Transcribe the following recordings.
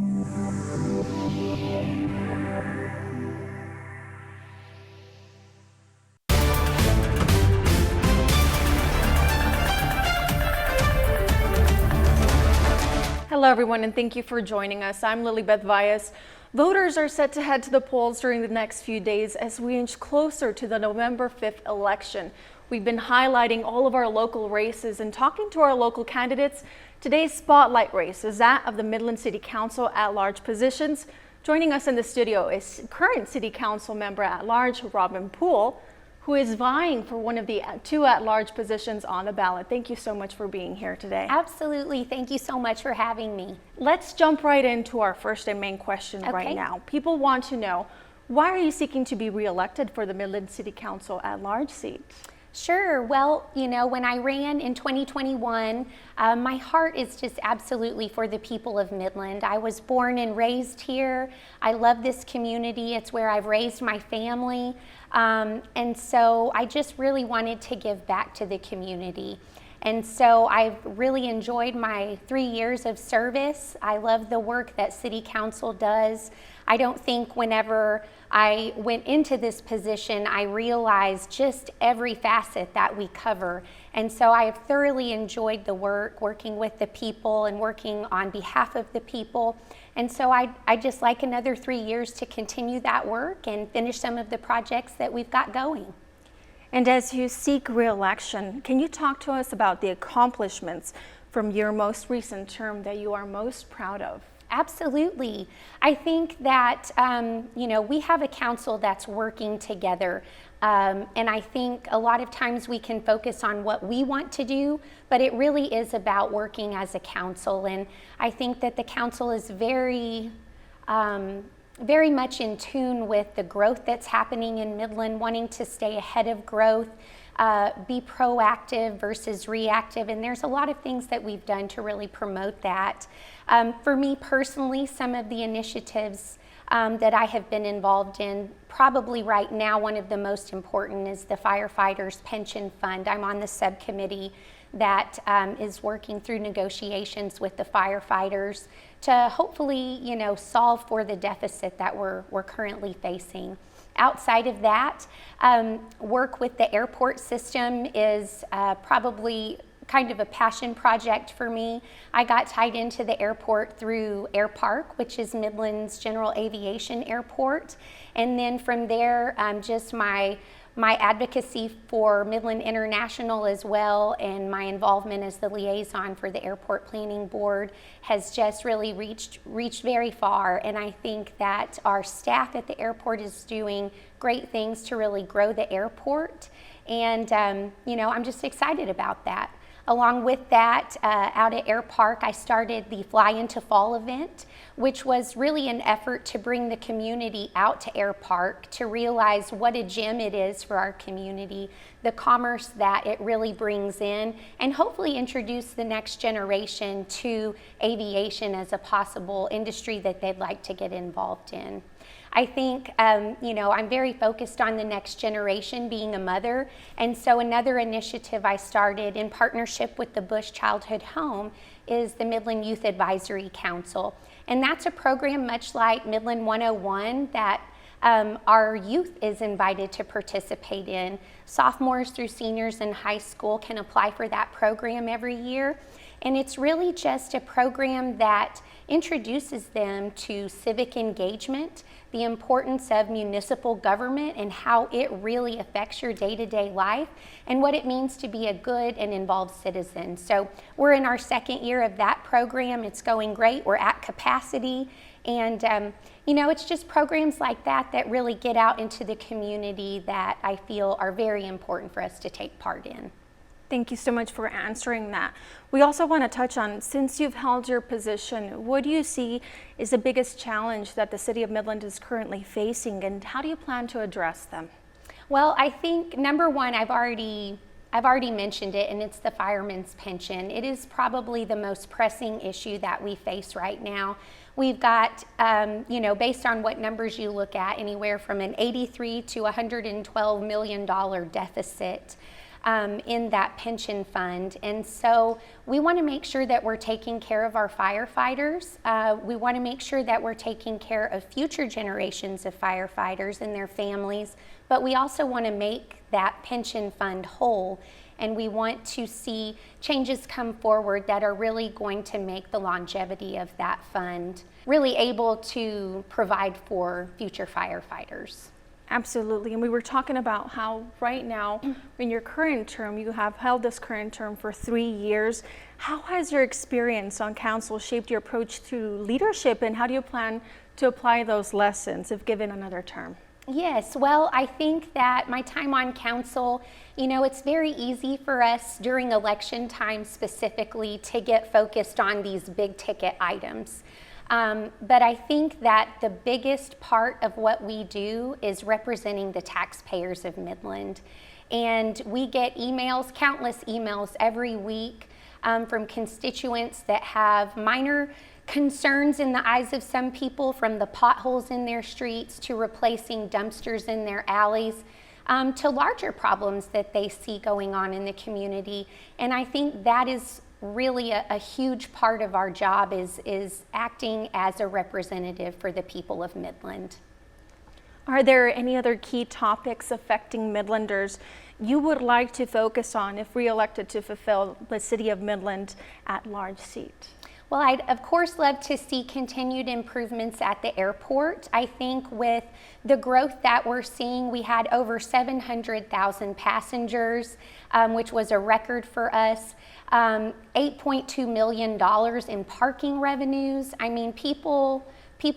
Hello everyone, and thank you for joining us. I'm Lilybeth Valles. Voters are set to head to the polls during the next few days as we inch closer to the November 5th election. We've been highlighting all of our local races and talking to our local candidates. Today's spotlight race is that of the Midland City Council at-large positions. Joining us in the studio is current City Council member at-large Poole, who is vying for one of the two at-large positions on the ballot. Thank you so much for being here today. Absolutely. Thank you so much for having me. Let's jump right into our first and main question right now. People want to know, why are you seeking to be reelected for the Midland City Council at-large seat? Sure. Well, you know, when I ran in 2021, my heart is just absolutely for the people of Midland. I was born and raised here. I love this community. It's where I've raised my family. And so I just really wanted to give back to the community. And so I've really enjoyed my 3 years of service. I love the work that City Council does. I don't think whenever I went into this position, I realized just every facet that we cover. And so I have thoroughly enjoyed the work, working with the people and working on behalf of the people. And so I just like another 3 years to continue that work and finish some of the projects that we've got going. And as you seek re-election, can you talk to us about the accomplishments from your most recent term that you are most proud of? Absolutely. I think that, you know, we have a council that's working together. And I think a lot of times we can focus on what we want to do, but it really is about working as a council. And I think that the council is very much in tune with the growth that's happening in Midland, wanting to stay ahead of growth, be proactive versus reactive. And there's a lot of things that we've done to really promote that. For me personally, some of the initiatives that I have been involved in, probably right now one of the most important is the Firefighters Pension Fund. I'm on the subcommittee that is working through negotiations with the firefighters to hopefully, you know, solve for the deficit that we're currently facing. Outside of that, work with the airport system is probably kind of a passion project for me. I got tied into the airport through Air Park, which is Midland's general aviation airport. And then from there, just my advocacy for Midland International as well, and my involvement as the liaison for the Airport Planning Board has just really reached very far. And I think that our staff at the airport is doing great things to really grow the airport. And, you know, I'm just excited about that. Along with that, out at Air Park, I started the Fly into Fall event, which was really an effort to bring the community out to Air Park to realize what a gem it is for our community, the commerce that it really brings in, and hopefully introduce the next generation to aviation as a possible industry that they'd like to get involved in. I think, you know, I'm very focused on the next generation, being a mother, and so another initiative I started in partnership with the Bush Childhood Home is the Midland Youth Advisory Council. And that's a program much like Midland 101 that our youth is invited to participate in. Sophomores through seniors in high school can apply for that program every year. And it's really just a program that introduces them to civic engagement, the importance of municipal government and how it really affects your day-to-day life, and what it means to be a good and involved citizen. So we're in our second year of that program. It's going great. We're at capacity. And you know, it's just programs like that that really get out into the community that I feel are very important for us to take part in. Thank you so much for answering that. We also want to touch on, since you've held your position, what do you see is the biggest challenge that the City of Midland is currently facing, and how do you plan to address them? Well, I think number one, I've already mentioned it, and it's the fireman's pension. It is probably the most pressing issue that we face right now. We've got, you know, based on what numbers you look at, anywhere from an $83 to $112 million deficit. in that pension fund. And so we want to make sure that we're taking care of our firefighters. We want to make sure that we're taking care of future generations of firefighters and their families, but we also want to make that pension fund whole. And we want to see changes come forward that are really going to make the longevity of that fund really able to provide for future firefighters. Absolutely. And we were talking about how right now in your current term, you have held this current term for 3 years. How has your experience on council shaped your approach to leadership, and how do you plan to apply those lessons if given another term? Yes, well, I think that my time on council, it's very easy for us during election time specifically to get focused on these big ticket items. But I think that the biggest part of what we do is representing the taxpayers of Midland. And we get emails, countless emails every week from constituents that have minor concerns in the eyes of some people, from the potholes in their streets to replacing dumpsters in their alleys, to larger problems that they see going on in the community. And I think that is really a huge part of our job, is acting as a representative for the people of Midland. Are there any other key topics affecting Midlanders you would like to focus on if reelected to fulfill the City of Midland at-large seat? Well, I'd of course love to see continued improvements at the airport. I think with the growth that we're seeing, we had over 700,000 passengers, which was a record for us. $8.2 million in parking revenues. I mean, people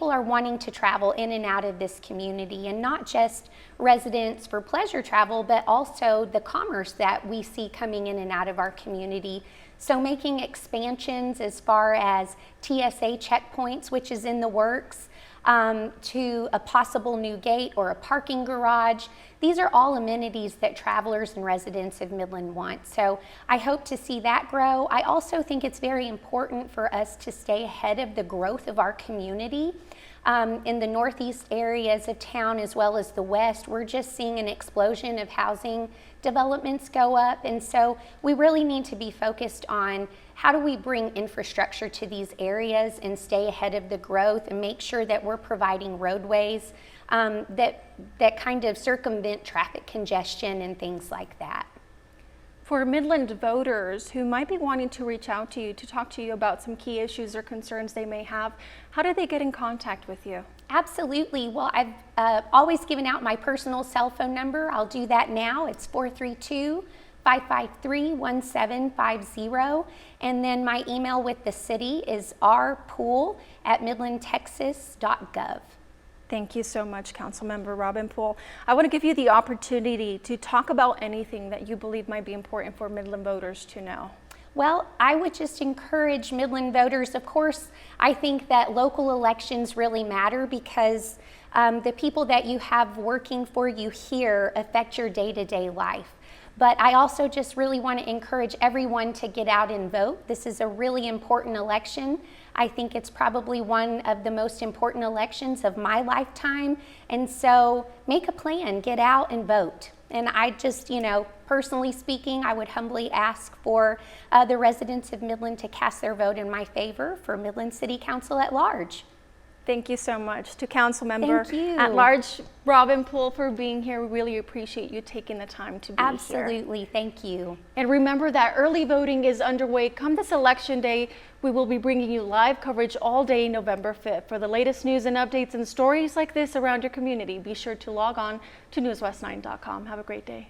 are wanting to travel in and out of this community, and not just residents for pleasure travel, but also the commerce that we see coming in and out of our community. So making expansions as far as TSA checkpoints, which is in the works, to a possible new gate or a parking garage. These are all amenities that travelers and residents of Midland want. So I hope to see that grow. I also think it's very important for us to stay ahead of the growth of our community. In the northeast areas of town as well as the west, we're just seeing an explosion of housing developments go up. And so we really need to be focused on how do we bring infrastructure to these areas and stay ahead of the growth, and make sure that we're providing roadways that kind of circumvent traffic congestion and things like that. For Midland voters who might be wanting to reach out to you to talk to you about some key issues or concerns they may have, how do they get in contact with you? Absolutely. Well, I've always given out my personal cell phone number. I'll do that now. It's 432-553-1750. And then my email with the city is rpoole@midlandtexas.gov. Thank you so much, Councilmember Robin Poole. I want to give you the opportunity to talk about anything that you believe might be important for Midland voters to know. Well, I would just encourage Midland voters. Of course, I think that local elections really matter, because the people that you have working for you here affect your day-to-day life. But I also just really want to encourage everyone to get out and vote. This is a really important election. I think it's probably one of the most important elections of my lifetime. And so make a plan, get out and vote. And I just, personally speaking, I would humbly ask for the residents of Midland to cast their vote in my favor for Midland City Council at large. Thank you so much to Councilmember Thank you. at large Robin Poole for being here. We really appreciate you taking the time to be here. Absolutely, thank you. And remember that early voting is underway. Come this election day, we will be bringing you live coverage all day November 5th. For the latest news and updates and stories like this around your community, be sure to log on to newswest9.com. Have a great day.